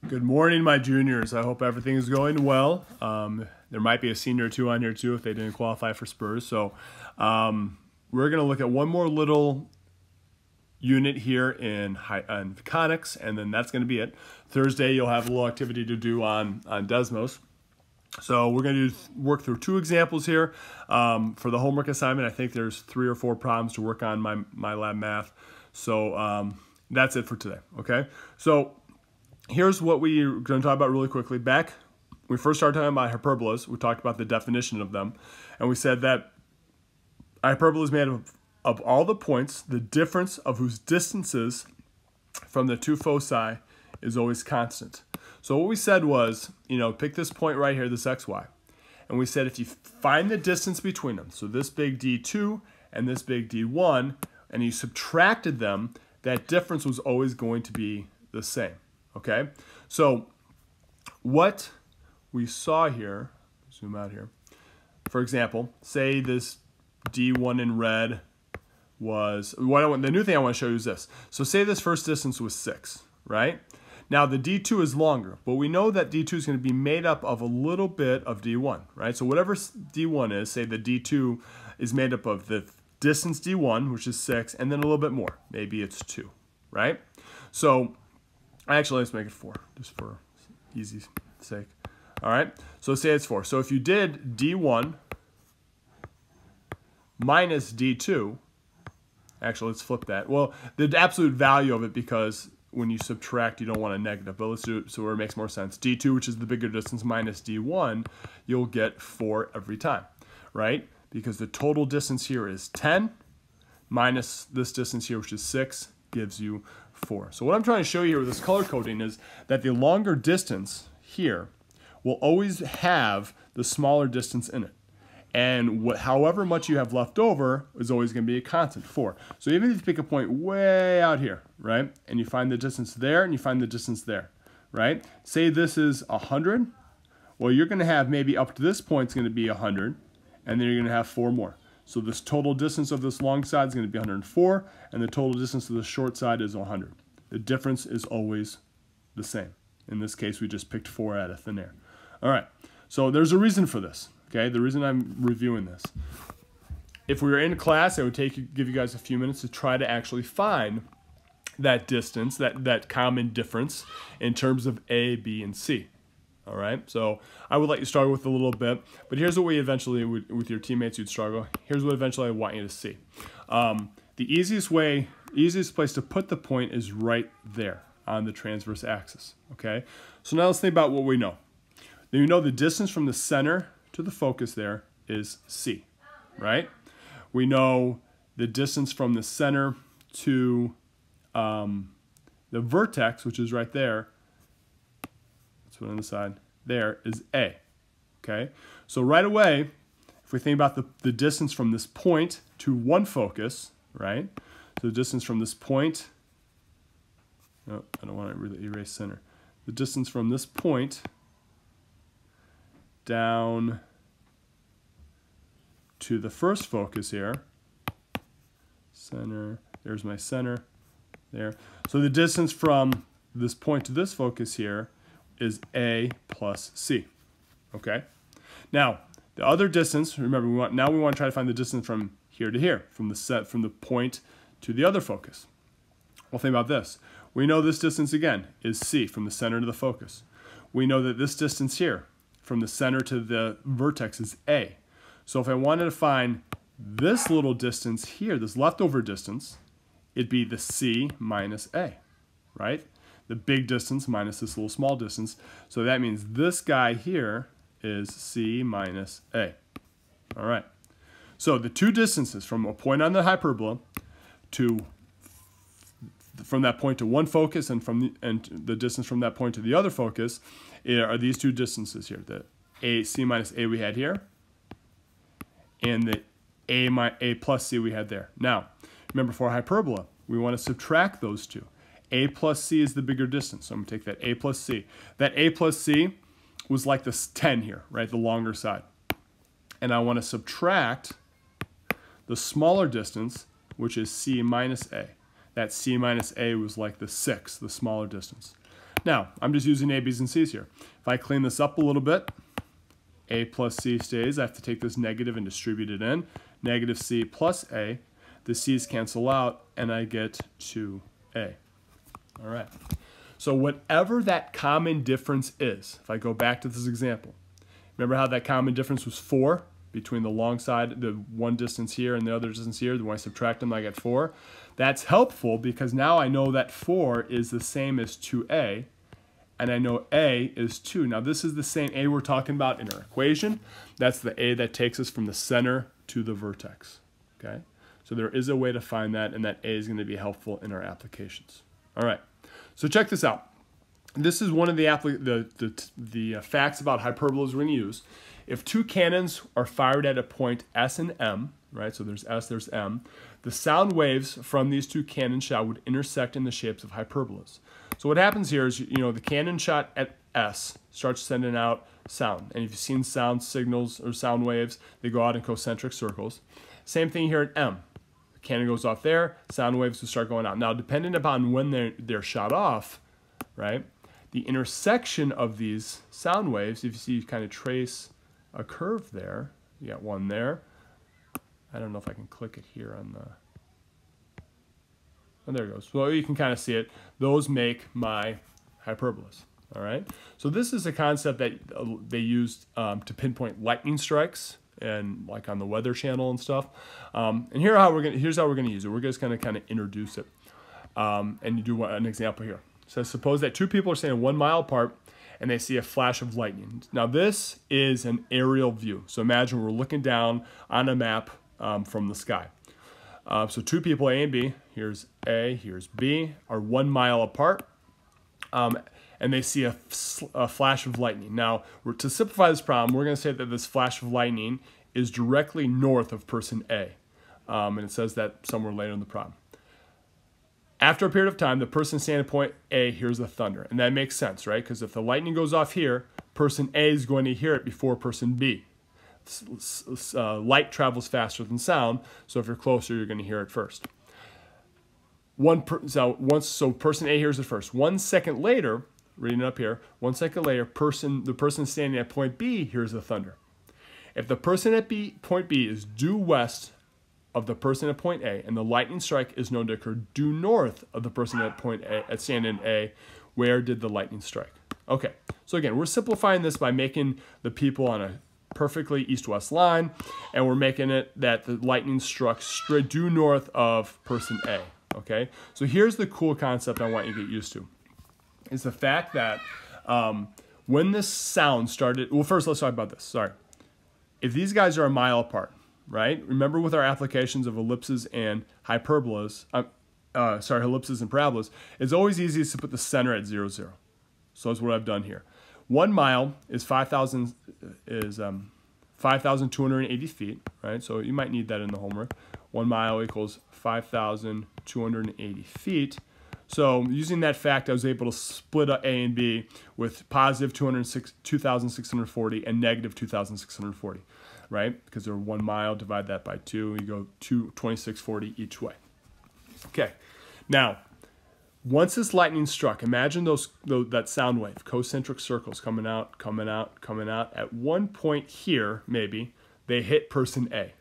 Good morning, my juniors. I hope everything is going well. There might be a senior or two on here too if they didn't qualify for Spurs. So we're going to look at one more little unit here in Conics, and then that's going to be it. Thursday, you'll have a little activity to do on Desmos. So we're going to work through two examples here. For the homework assignment, I think there's 3 or 4 problems to work on my lab math. So that's it for today, okay? So here's what we're going to talk about really quickly. Back when we first started talking about hyperbolas, we talked about the definition of them. And we said that a hyperbola is made of all the points, the difference of whose distances from the two foci is always constant. So what we said was, pick this point right here, this xy. And we said if you find the distance between them, so this big D2 and this big D1, and you subtracted them, that difference was always going to be the same. Okay, so what we saw here, zoom out here, for example, say this D1 in red was, the new thing I want to show you is this. So say this first distance was 6, right? Now the D2 is longer, but we know that D2 is going to be made up of a little bit of D1, right? So whatever D1 is, say the D2 is made up of the distance D1, which is 6, and then a little bit more. Maybe it's 2, right? So actually, let's make it 4, just for easy sake. All right, so say it's 4. So if you did D1 minus D2, actually, let's flip that. Well, the absolute value of it, because when you subtract, you don't want a negative, but let's do it so where it makes more sense. D2, which is the bigger distance, minus D1, you'll get 4 every time, right? Because the total distance here is 10, minus this distance here, which is 6, gives you 4. So what I'm trying to show you here with this color coding is that the longer distance here will always have the smaller distance in it. And however much you have left over is always going to be a constant, 4. So even if you pick a point way out here, right, and you find the distance there and you find the distance there, right? Say this is 100. Well, you're going to have maybe up to this point is going to be 100, and then you're going to have 4 more. So this total distance of this long side is going to be 104, and the total distance of the short side is 100. The difference is always the same. In this case, we just picked 4 out of thin air. All right, so there's a reason for this, okay? The reason I'm reviewing this. If we were in class, I would give you guys a few minutes to try to actually find that distance, that common difference in terms of A, B, and C. All right, so I would let you struggle with a little bit, but here's what we eventually, with your teammates, you'd struggle. Here's what eventually I want you to see. The easiest place to put the point is right there on the transverse axis, okay? So now let's think about what we know. Now, you know the distance from the center to the focus there is C, right? We know the distance from the center to the vertex, which is right there, on the side there, is A, okay? So right away, if we think about the distance from this point to one focus, right? So the distance from this point, no, I don't want to really erase center. The distance from this point down to the first focus here, center, there's my center, there. So the distance from this point to this focus here is A plus C, okay? Now, the other distance, remember, we want to try to find the distance from here to here, from the point to the other focus. Well, think about this. We know this distance, again, is C, from the center to the focus. We know that this distance here, from the center to the vertex, is A. So if I wanted to find this little distance here, this leftover distance, it'd be the C minus A, right? The big distance minus this little small distance. So that means this guy here is C minus A. All right. So the two distances from a point on the hyperbola from that point to one focus and the distance from that point to the other focus are these two distances here. The C minus A we had here and the A plus C we had there. Now, remember for a hyperbola, we want to subtract those two. A plus C is the bigger distance, so I'm going to take that A plus C. That A plus C was like this 10 here, right, the longer side. And I want to subtract the smaller distance, which is C minus A. That C minus A was like the 6, the smaller distance. Now, I'm just using A, B's, and C's here. If I clean this up a little bit, A plus C stays. I have to take this negative and distribute it in. Negative C plus A. The C's cancel out, and I get 2A. All right. So whatever that common difference is, if I go back to this example, remember how that common difference was 4 between the long side, the one distance here and the other distance here? When I subtract them, I get 4. That's helpful because now I know that 4 is the same as 2A, and I know A is 2. Now this is the same A we're talking about in our equation. That's the A that takes us from the center to the vertex. Okay? So there is a way to find that, and that A is going to be helpful in our applications. All right. So check this out. This is one of the facts about hyperbolas we're going to use. If two cannons are fired at a point S and M, right? So there's S, there's M. The sound waves from these two cannon shot would intersect in the shapes of hyperbolas. So what happens here is, the cannon shot at S starts sending out sound. And if you've seen sound signals or sound waves, they go out in concentric circles. Same thing here at M. The cannon goes off there, sound waves will start going out. Now, depending upon when they're shot off, right, the intersection of these sound waves, if you see, you kind of trace a curve there. You got one there. I don't know if I can click it here on the... Oh, there it goes. Well, you can kind of see it. Those make my hyperbolas. All right. So this is a concept that they used to pinpoint lightning strikes, and like on the Weather Channel and stuff. And here's how we're gonna use it. We're just gonna kind of introduce it, and you do an example here. So suppose that two people are standing 1 mile apart, and they see a flash of lightning. Now this is an aerial view. So imagine we're looking down on a map from the sky. So two people, A and B, here's A, here's B, are 1 mile apart, and they see a flash of lightning. Now, to simplify this problem, we're going to say that this flash of lightning is directly north of person A, and it says that somewhere later in the problem. After a period of time, the person standing at point A hears the thunder, and that makes sense, right? Because if the lightning goes off here, person A is going to hear it before person B. Light travels faster than sound, so if you're closer, you're going to hear it first. So person A hears it first. 1 second later, reading it up here, 1 second later, the person standing at point B hears the thunder. If the person at point B is due west of the person at point A, and the lightning strike is known to occur due north of the person at point A, at standing A, where did the lightning strike? Okay, so again, we're simplifying this by making the people on a perfectly east-west line, and we're making it that the lightning struck straight due north of person A. Okay, so here's the cool concept I want you to get used to. Is the fact that when this sound started, well, first let's talk about this, sorry. If these guys are a mile apart, right? Remember with our applications of ellipses and hyperbolas, ellipses and parabolas, it's always easiest to put the center at 0, 0. So that's what I've done here. 1 mile is 5,280 feet, right? So you might need that in the homework. 1 mile equals 5,280 feet. So using that fact, I was able to split up A and B with positive 2,640 and negative 2,640, right? Because they're 1 mile, divide that by 2, you go 2,2640 each way. Okay, now, once this lightning struck, imagine that sound wave, concentric circles coming out, coming out, coming out. At one point here, maybe, they hit person A,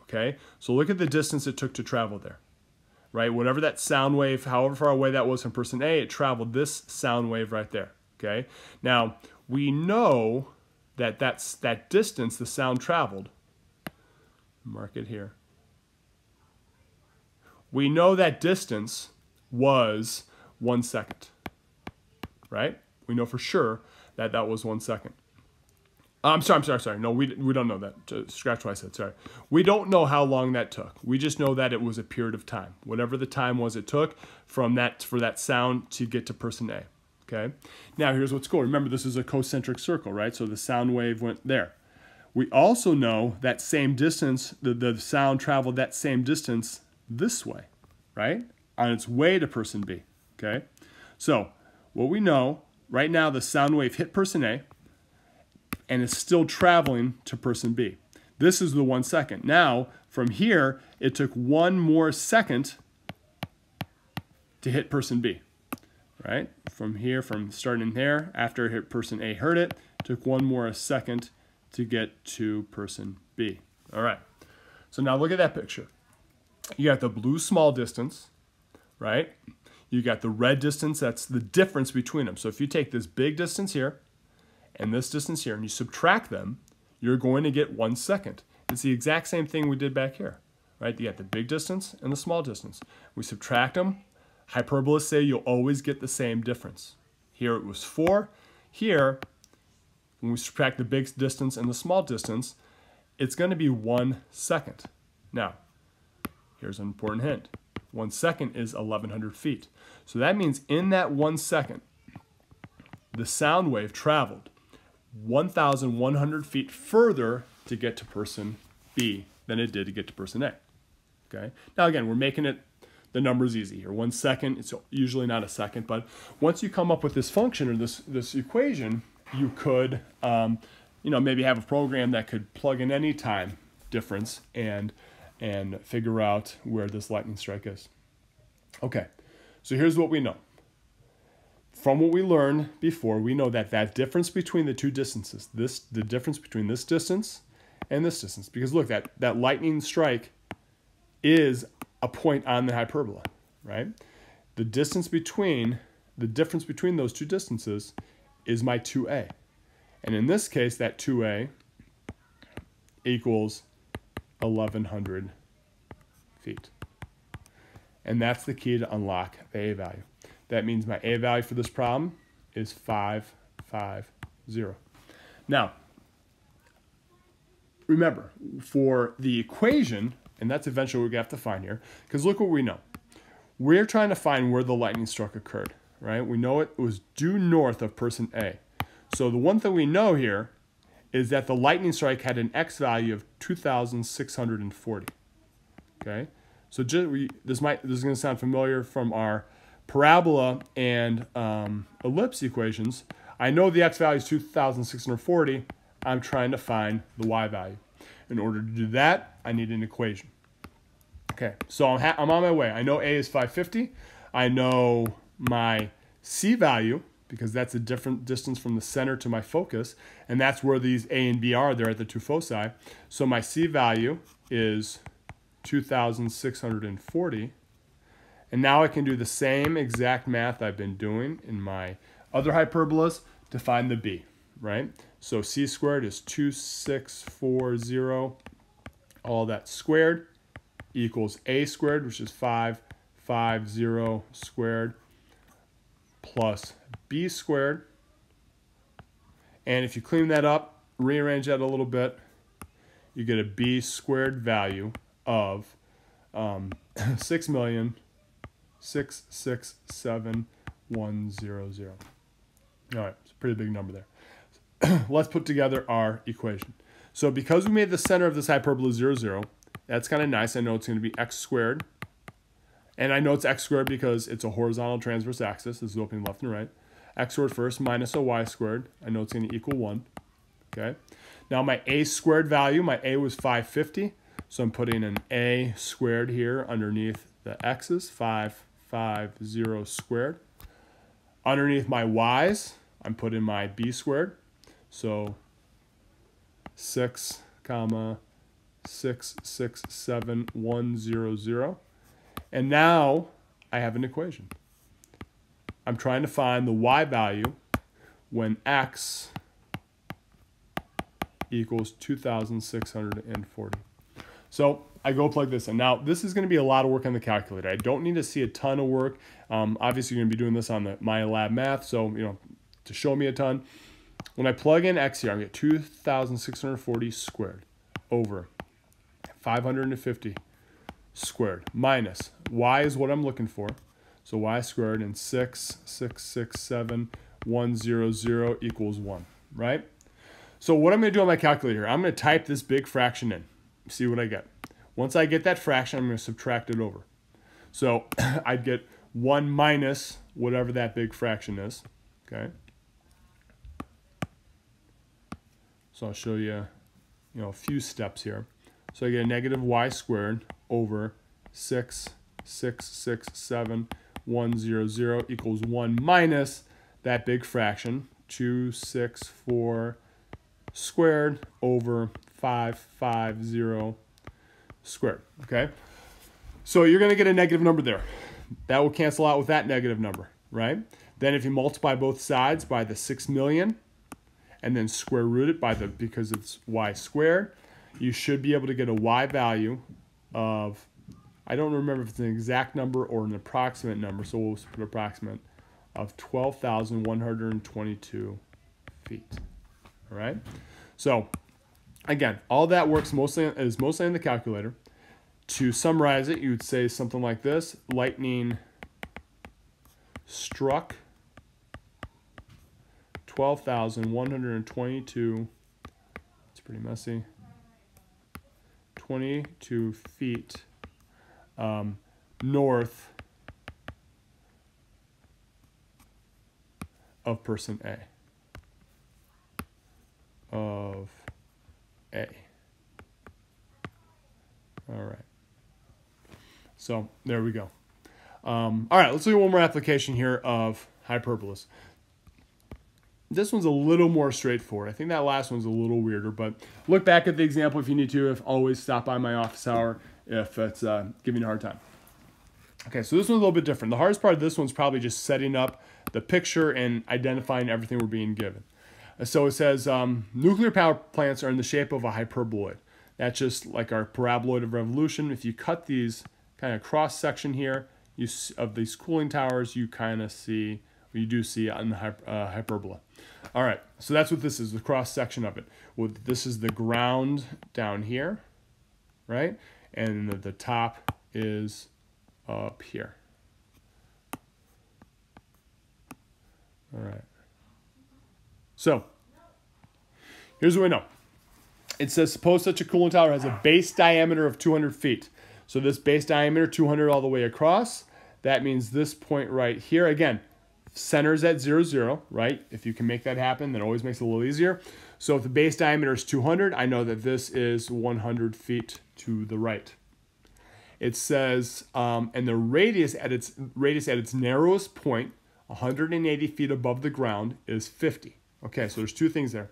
okay? So look at the distance it took to travel there. Right, whatever that sound wave, however far away that was from person A, it traveled this sound wave right there, okay? Now, we know that that distance the sound traveled, mark it here. We know that distance was 1 second, right? We know for sure that that was 1 second. I'm sorry. No, we don't know that. Scratch what I said, sorry. We don't know how long that took. We just know that it was a period of time. Whatever the time was it took for that sound to get to person A, okay? Now, here's what's cool. Remember, this is a concentric circle, right? So the sound wave went there. We also know that same distance, the sound traveled that same distance this way, right? On its way to person B, okay? So what we know, right now the sound wave hit person A, and is still traveling to person B. This is the 1 second. Now, from here, it took 1 more second to hit person B, right? From here, from starting there, after person A heard it, took one more second to get to person B. All right. So now look at that picture. You got the blue small distance, right? You got the red distance, that's the difference between them. So if you take this big distance here and this distance here and you subtract them, you're going to get 1 second. It's the exact same thing we did back here, right? You got the big distance and the small distance. We subtract them. Hyperbolas say you'll always get the same difference. Here it was 4. Here, when we subtract the big distance and the small distance, it's going to be 1 second. Now, here's an important hint. 1 second is 1,100 feet. So that means in that 1 second, the sound wave traveled 1,100 feet further to get to person B than it did to get to person A. Okay. Now again, we're making it the numbers easy here. 1 second, it's usually not a second, but once you come up with this function or this equation, you could maybe have a program that could plug in any time difference and figure out where this lightning strike is. Okay, so here's what we know. From what we learned before, we know that difference between the two distances, the difference between this distance and this distance, because look, that lightning strike is a point on the hyperbola, right? The difference between those two distances is my 2a. And in this case, that 2a equals 1,100 feet. And that's the key to unlock the a value. That means my a value for this problem is 550. Now, remember, for the equation, and that's eventually what we have to find here, because look what we know. We're trying to find where the lightning struck occurred, right? We know it was due north of person A. So the one thing we know here is that the lightning strike had an x value of 2,640. Okay, so this is going to sound familiar from our parabola and ellipse equations. I know the x value is 2,640. I'm trying to find the y value. In order to do that, I need an equation. Okay, so I'm on my way. I know a is 550. I know my c value, because that's a different distance from the center to my focus, and that's where these A and B are. They're at the two foci. So my C value is 2,640. And now I can do the same exact math I've been doing in my other hyperbolas to find the B, right? So C squared is 2640, all that squared, equals A squared, which is 550 squared, plus B squared. And if you clean that up, rearrange that a little bit, you get a B squared value of 6,667,100. All right, it's a pretty big number there. Let's put together our equation. So because we made the center of this hyperbola 0, 0, that's kind of nice. I know it's going to be x squared. And I know it's x squared because it's a horizontal transverse axis. This is opening left and right. X squared first minus a y squared. I know it's going to equal 1. Okay. Now my a squared value, my a was 550. So I'm putting an a squared here underneath the x's, 550 squared. Underneath my y's, I'm putting my b squared. So 6,667,100. And now I have an equation. I'm trying to find the y value when x equals 2,640. So I go plug this in. Now, this is going to be a lot of work on the calculator. I don't need to see a ton of work. Obviously, you're going to be doing this on the MyLab Math, so to show me a ton. When I plug in x here, I get 2,640 squared over 550 squared minus y is what I'm looking for. So y squared and 6,667,100 equals 1, right? So what I'm going to do on my calculator, I'm going to type this big fraction in, see what I get. Once I get that fraction, I'm going to subtract it over. So I'd get 1 minus whatever that big fraction is, okay? So I'll show you, a few steps here. So I get a negative y squared over 6,667,100 100 equals 1 minus that big fraction, 264 squared over 550 squared, okay? So you're going to get a negative number there. That will cancel out with that negative number, right? Then if you multiply both sides by the 6 million and then square root it by the, because it's y squared, you should be able to get a y value of, I don't remember if it's an exact number or an approximate number, so we'll put approximate, of 12,122 feet, all right? So again, all that works mostly in the calculator. To summarize it, you would say something like this: lightning struck 12,122, it's pretty messy, 22 feet north of person A. Of A. All right. So there we go. All right, let's do one more application here of hyperbolas. This one's a little more straightforward. I think that last one's a little weirder, but look back at the example if you need to. If always stop by my office hour if it's giving you a hard time. Okay, so this one's a little bit different. The hardest part of this one's probably just setting up the picture and identifying everything we're being given. So it says nuclear power plants are in the shape of a hyperboloid. That's just like our paraboloid of revolution. If you cut these kind of cross section here of these cooling towers, you kind of see, you do see on the hyperbola. All right, so that's what this is, the cross section of it. Well, this is the ground down here, right? And the top is up here. All right. So here's what we know. It says, suppose such a cooling tower has a base diameter of 200 feet. So this base diameter, 200 all the way across, that means this point right here, again, center's at 0, 0, right? If you can make that happen, that always makes it a little easier. So if the base diameter is 200, I know that this is 100 feet to the right. It says, and the radius at its narrowest point, 180 feet above the ground, is 50. Okay, so there's two things there.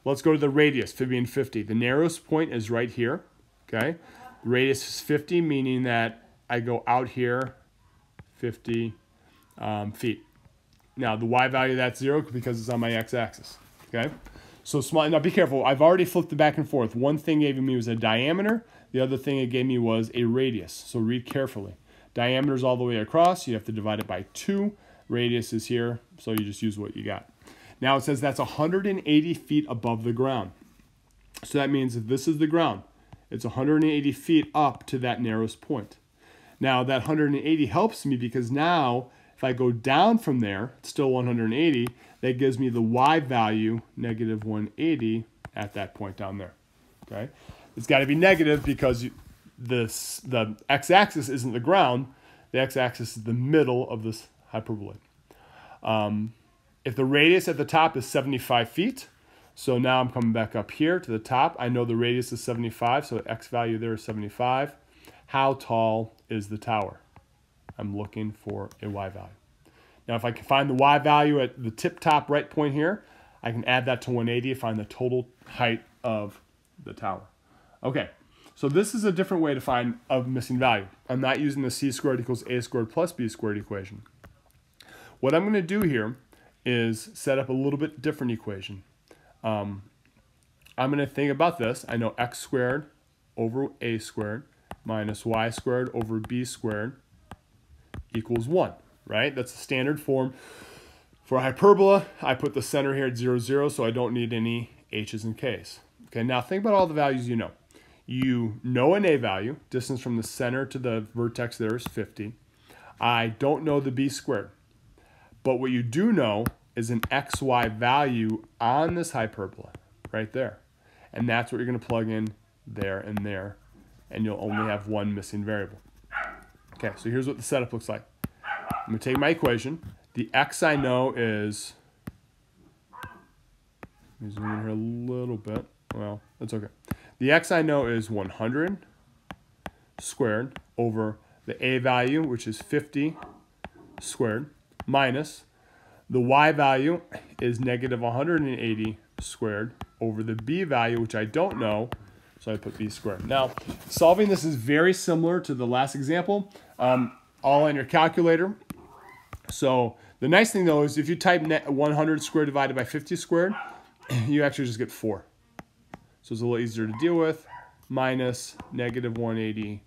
Let's go to the radius, being 50. The narrowest point is right here, okay? The radius is 50, meaning that I go out here 50 feet. Now, the y value, that's 0 because it's on my x-axis, okay? So small. Now, be careful. I've already flipped it back and forth. One thing it gave me was a diameter. The other thing it gave me was a radius. So read carefully. Diameter is all the way across. You have to divide it by 2. Radius is here, so you just use what you got. Now it says that's 180 feet above the ground. So that means if this is the ground, it's 180 feet up to that narrowest point. Now that 180 helps me because now if I go down from there, it's still 180, that gives me the y value, negative 180, at that point down there. Okay, it's got to be negative because the x-axis isn't the ground. The x-axis is the middle of this hyperboloid. If the radius at the top is 75 feet, so now I'm coming back up here to the top. I know the radius is 75, so the x value there is 75. How tall is the tower? I'm looking for a y value. Now, if I can find the y value at the tip top right point here, I can add that to 180 to find the total height of the tower. Okay, so this is a different way to find a missing value. I'm not using the c squared equals a squared plus b squared equation. What I'm going to do here is set up a little bit different equation. I'm going to think about this. I know x squared over a squared minus y squared over b squared equals 1, right? That's the standard form. For a hyperbola, I put the center here at 0, 0, so I don't need any h's and k's. Okay, now think about all the values you know. You know an a value. Distance from the center to the vertex there is 50. I don't know the b squared. But what you do know is an xy value on this hyperbola right there. And that's what you're going to plug in there, and you'll only have one missing variable. Okay, so here's what the setup looks like. I'm going to take my equation. The x I know is, let me zoom in here a little bit. Well, that's okay. The x I know is 100 squared over the a value, which is 50, squared minus the y value is negative 180 squared over the b value, which I don't know, so I put b squared. Now, solving this is very similar to the last example, all on your calculator. So the nice thing, though, is if you type 100 squared divided by 50 squared, you actually just get 4. So it's a little easier to deal with. Minus negative 180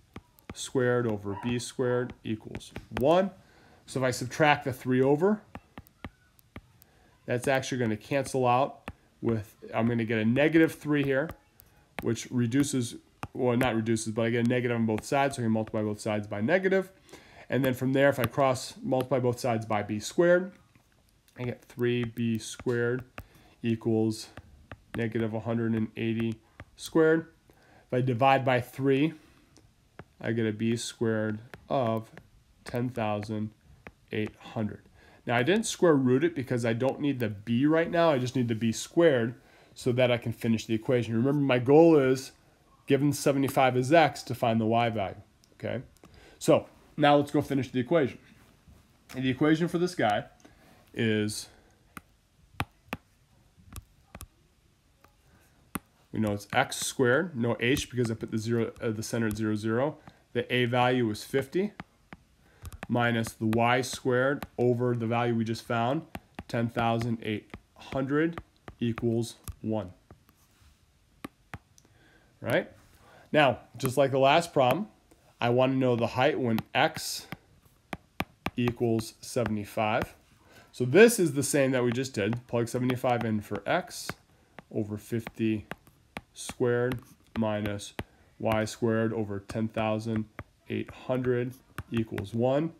squared over b squared equals 1. So if I subtract the 3 over, that's actually going to cancel out with, I'm going to get a negative 3 here, which reduces, well, not reduces, but I get a negative on both sides, so I can multiply both sides by negative. And then from there, if I cross multiply both sides by b squared, I get 3b squared equals negative 180 squared. If I divide by 3, I get a b squared of 10,800. Now, I didn't square root it because I don't need the b right now. I just need the b squared so that I can finish the equation. Remember, my goal is, given 75 is x, to find the y value. Okay? So now let's go finish the equation. And the equation for this guy is, we know it's x squared, no h because I put the center at 0, 0. The a value is 50 minus the y squared over the value we just found, 10,800 equals 1. Right? Now, just like the last problem, I want to know the height when x equals 75. So this is the same that we just did. Plug 75 in for x over 50 squared minus y squared over 10,800 equals 1.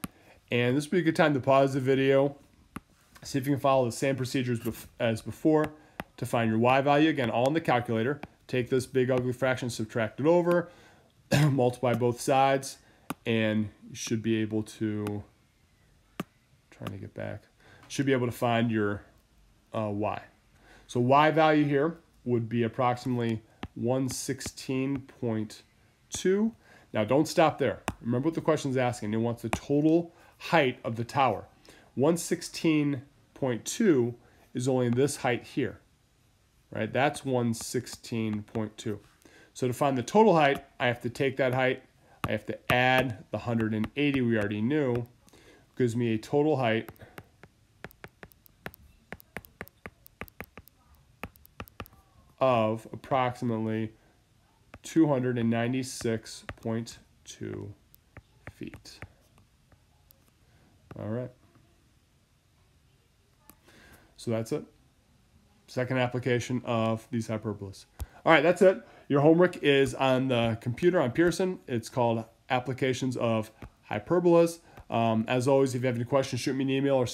And this would be a good time to pause the video, see if you can follow the same procedures as before to find your y value. Again, all in the calculator. Take this big ugly fraction, subtract it over, multiply both sides, and you should be able to, trying to get back, should be able to find your y. So y value here would be approximately 116.2. Now don't stop there. Remember what the question is asking. It wants the total height of the tower. 116.2 is only this height here. Right? That's 116.2. So to find the total height, I have to take that height, I have to add the 180 we already knew, gives me a total height of approximately 296.2 feet. All right. So that's it. Second application of these hyperbolas. All right, that's it. Your homework is on the computer on Pearson. It's called Applications of Hyperbolas. As always, if you have any questions, shoot me an email or send